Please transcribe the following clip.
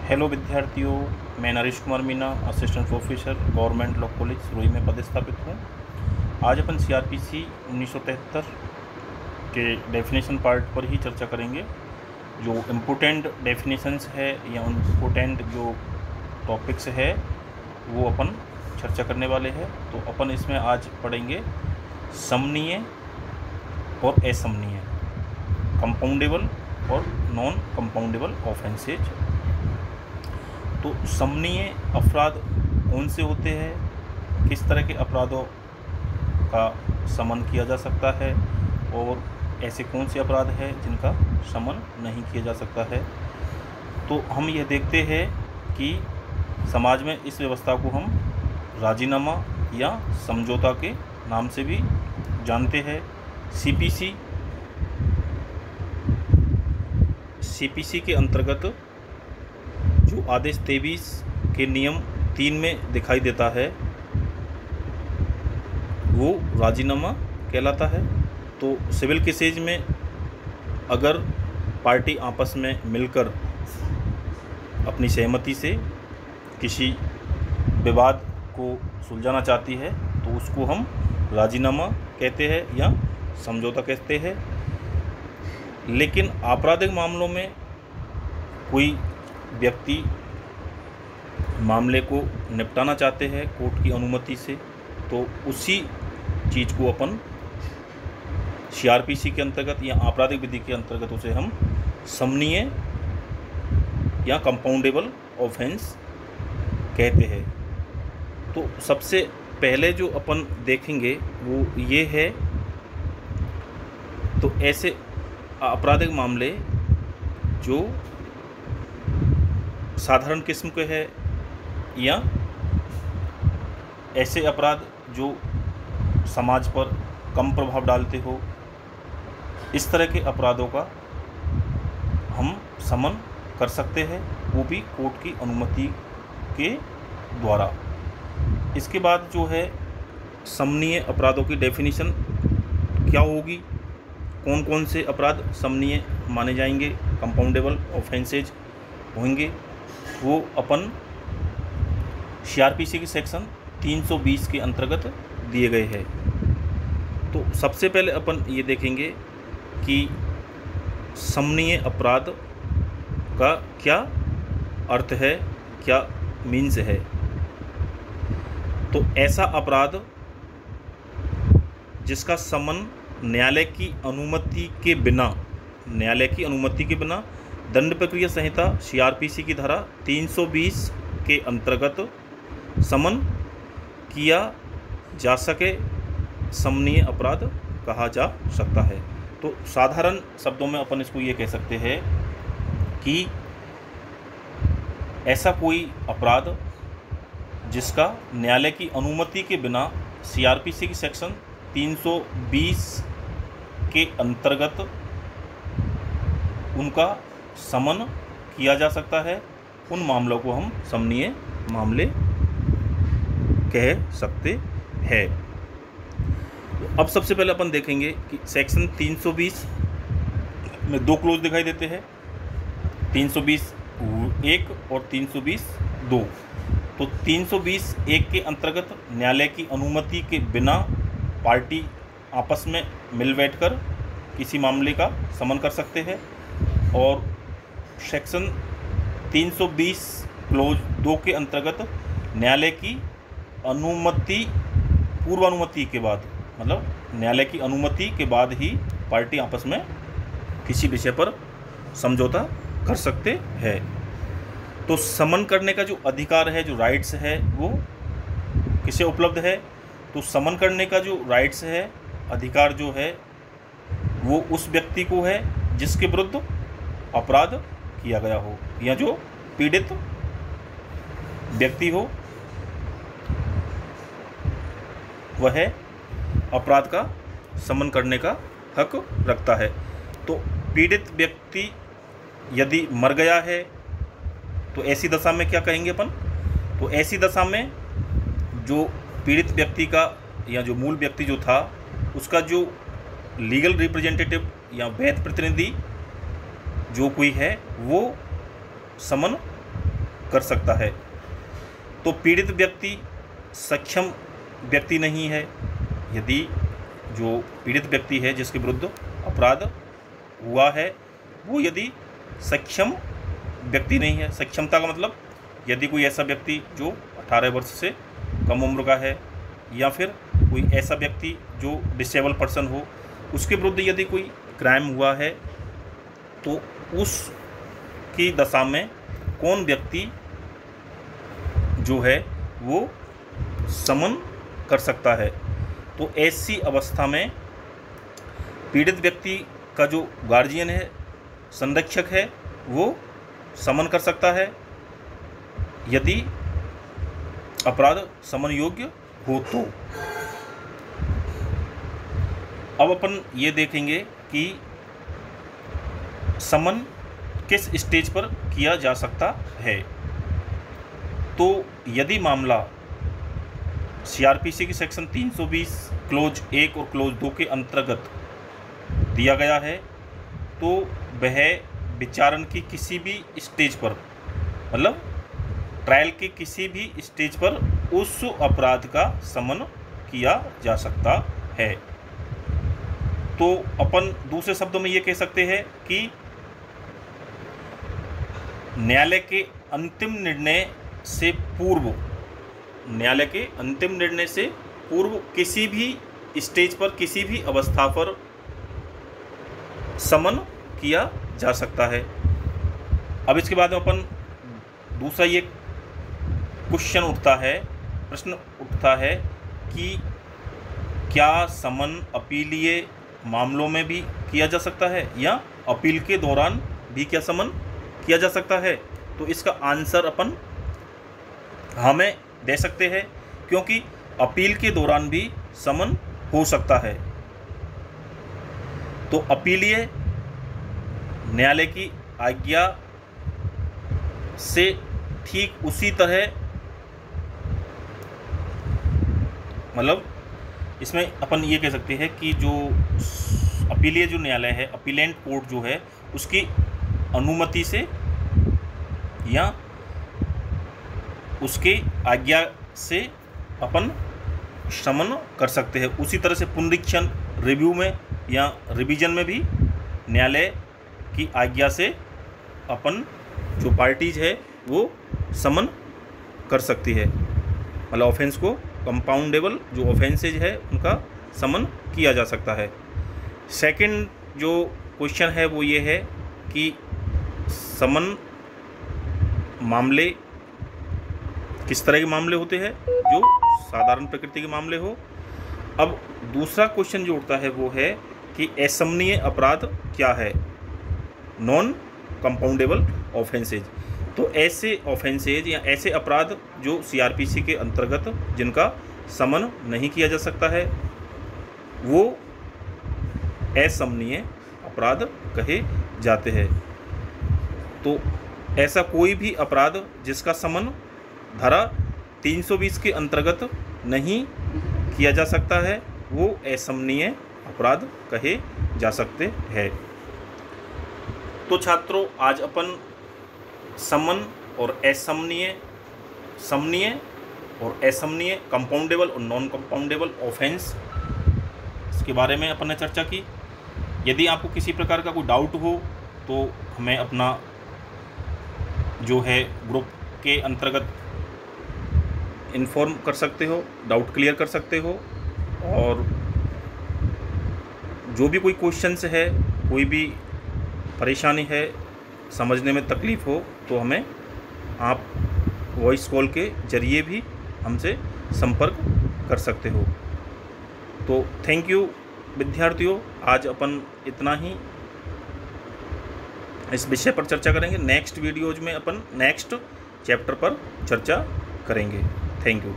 Hello विद्यार्थियों, मैं Naresh Kumar Meena, assistant professor, government law college रुई में पदस्थापित हूँ। आज अपन सीआरपीसी 1973 के डेफिनेशन पार्ट पर ही चर्चा करेंगे। जो इम्पोर्टेंट डेफिनेशंस है या इम्पोर्टेंट जो टॉपिक्स है वो अपन चर्चा करने वाले हैं। तो अपन इसमें आज पढ़ेंगे समनीय और असमनीय, कंपाउंडेबल और नॉन कंपाउंडेबल ऑफेंसेज। तो समनीय अपराध कौन से होते हैं, किस तरह के अपराधों का समन किया जा सकता है और ऐसे कौन से अपराध हैं जिनका समन नहीं किया जा सकता है। तो हम यह देखते हैं कि समाज में इस व्यवस्था को हम राजीनामा या समझौता के नाम से भी जानते हैं। सीपीसी के अंतर्गत जो आदेश 23 के नियम 3 में दिखाई देता है वो राजीनामा कहलाता है। तो सिविल केसेज में अगर पार्टी आपस में मिलकर अपनी सहमति से किसी विवाद को सुलझाना चाहती है तो उसको हम राजीनामा कहते हैं या समझौता कहते हैं। लेकिन आपराधिक मामलों में कोई व्यक्ति मामले को निपटाना चाहते हैं कोर्ट की अनुमति से, तो उसी चीज़ को अपन सीआरपीसी के अंतर्गत या आपराधिक विधि के अंतर्गत उसे हम समनीय या कंपाउंडेबल ऑफेंस कहते हैं। तो सबसे पहले जो अपन देखेंगे वो ये है, तो ऐसे आपराधिक मामले जो साधारण किस्म के हैं या ऐसे अपराध जो समाज पर कम प्रभाव डालते हो, इस तरह के अपराधों का हम समन कर सकते हैं, वो भी कोर्ट की अनुमति के द्वारा। इसके बाद जो है समनीय अपराधों की डेफिनेशन क्या होगी, कौन कौन से अपराध समनीय माने जाएंगे, कंपाउंडेबल ऑफेंसेज होंगे, वो अपन सीआरपीसी के सेक्शन 320 के अंतर्गत दिए गए हैं। तो सबसे पहले अपन ये देखेंगे कि समनीय अपराध का क्या अर्थ है, क्या मीन्स है। तो ऐसा अपराध जिसका समन न्यायालय की अनुमति के बिना दंड प्रक्रिया संहिता सीआरपीसी की धारा 320 के अंतर्गत समन किया जा सके, समनीय अपराध कहा जा सकता है। तो साधारण शब्दों में अपन इसको ये कह सकते हैं कि ऐसा कोई अपराध जिसका न्यायालय की अनुमति के बिना सीआरपीसी की सेक्शन 320 के अंतर्गत उनका समन किया जा सकता है, उन मामलों को हम समनीय मामले कह सकते हैं। तो अब सबसे पहले अपन देखेंगे कि सेक्शन 320 में दो क्लोज दिखाई देते हैं, 320(1) और 320(2). तो 320(1) के अंतर्गत न्यायालय की अनुमति के बिना पार्टी आपस में मिल बैठकर किसी मामले का समन कर सकते हैं, और सेक्शन 320 क्लोज 2 के अंतर्गत न्यायालय की पूर्वानुमति के बाद, मतलब न्यायालय की अनुमति के बाद ही पार्टी आपस में किसी विषय पर समझौता कर सकते हैं। तो समन करने का जो अधिकार है, जो राइट्स है, वो किसे उपलब्ध है? तो समन करने का जो राइट्स है, अधिकार जो है, वो उस व्यक्ति को है जिसके विरुद्ध अपराध किया गया हो या जो पीड़ित व्यक्ति हो, वह अपराध का समन करने का हक रखता है। तो पीड़ित व्यक्ति यदि मर गया है तो ऐसी दशा में क्या कहेंगे अपन? तो ऐसी दशा में जो पीड़ित व्यक्ति का या जो मूल व्यक्ति जो था, उसका जो लीगल रिप्रेजेंटेटिव या वैध प्रतिनिधि जो कोई है, वो समन कर सकता है। तो पीड़ित व्यक्ति सक्षम व्यक्ति नहीं है। यदि जो पीड़ित व्यक्ति है जिसके विरुद्ध अपराध हुआ है वो यदि सक्षम व्यक्ति नहीं है, सक्षमता का मतलब यदि कोई ऐसा व्यक्ति जो 18 वर्ष से कम उम्र का है या फिर कोई ऐसा व्यक्ति जो डिसेबल पर्सन हो, उसके विरुद्ध यदि कोई क्राइम हुआ है तो उसकी दशा में कौन व्यक्ति जो है वो समन कर सकता है। तो ऐसी अवस्था में पीड़ित व्यक्ति का जो गार्जियन है, संरक्षक है, वो समन कर सकता है यदि अपराध समन योग्य हो तो। अब अपन ये देखेंगे कि समन किस स्टेज पर किया जा सकता है। तो यदि मामला सीआरपीसी की सेक्शन 320 क्लोज 1 और क्लोज 2 के अंतर्गत दिया गया है तो वह विचारण की किसी भी स्टेज पर, मतलब ट्रायल के किसी भी स्टेज पर उस अपराध का समन किया जा सकता है। तो अपन दूसरे शब्दों में ये कह सकते हैं कि न्यायालय के अंतिम निर्णय से पूर्व, न्यायालय के अंतिम निर्णय से पूर्व किसी भी स्टेज पर, किसी भी अवस्था पर समन किया जा सकता है। अब इसके बाद में अपन दूसरा ये क्वेश्चन उठता है, प्रश्न उठता है कि क्या समन अपीलीय मामलों में भी किया जा सकता है या अपील के दौरान भी क्या समन किया जा सकता है। तो इसका आंसर अपन हमें दे सकते हैं, क्योंकि अपील के दौरान भी समन हो सकता है। तो अपीलीय न्यायालय की आज्ञा से ठीक उसी तरह, मतलब इसमें अपन ये कह सकते हैं कि जो अपीलीय जो न्यायालय है, अपीलेंट कोर्ट जो है, उसकी अनुमति से या उसके आज्ञा से अपन समन कर सकते हैं। उसी तरह से पुनरीक्षण, रिव्यू में या रिवीजन में भी न्यायालय की आज्ञा से अपन जो पार्टीज है वो समन कर सकती है। मतलब ऑफेंस को, कंपाउंडेबल जो ऑफेंसेज है उनका समन किया जा सकता है। सेकंड जो क्वेश्चन है वो ये है कि समन मामले किस तरह के मामले होते हैं, जो साधारण प्रकृति के मामले हो। अब दूसरा क्वेश्चन जो उठता है वो है कि असमनीय अपराध क्या है, नॉन कंपाउंडेबल ऑफेंसेज। तो ऐसे ऑफेंसेज या ऐसे अपराध जो सीआरपीसी के अंतर्गत जिनका समन नहीं किया जा सकता है वो असमनीय अपराध कहे जाते हैं। तो ऐसा कोई भी अपराध जिसका समन धारा 320 के अंतर्गत नहीं किया जा सकता है वो असमनीय अपराध कहे जा सकते हैं। तो छात्रों, आज अपन समन और असमनीय, समनीय और असमनीय, कंपाउंडेबल और नॉन कंपाउंडेबल ऑफेंस इसके बारे में अपन ने चर्चा की। यदि आपको किसी प्रकार का कोई डाउट हो तो हमें अपना जो है ग्रुप के अंतर्गत इन्फॉर्म कर सकते हो, डाउट क्लियर कर सकते हो। और जो भी कोई क्वेश्चंस है, कोई भी परेशानी है, समझने में तकलीफ़ हो तो हमें आप वॉइस कॉल के ज़रिए भी हमसे संपर्क कर सकते हो। तो थैंक यू विद्यार्थियों, आज अपन इतना ही इस विषय पर चर्चा करेंगे। नेक्स्ट वीडियोज में अपन नेक्स्ट चैप्टर पर चर्चा करेंगे। Thank you.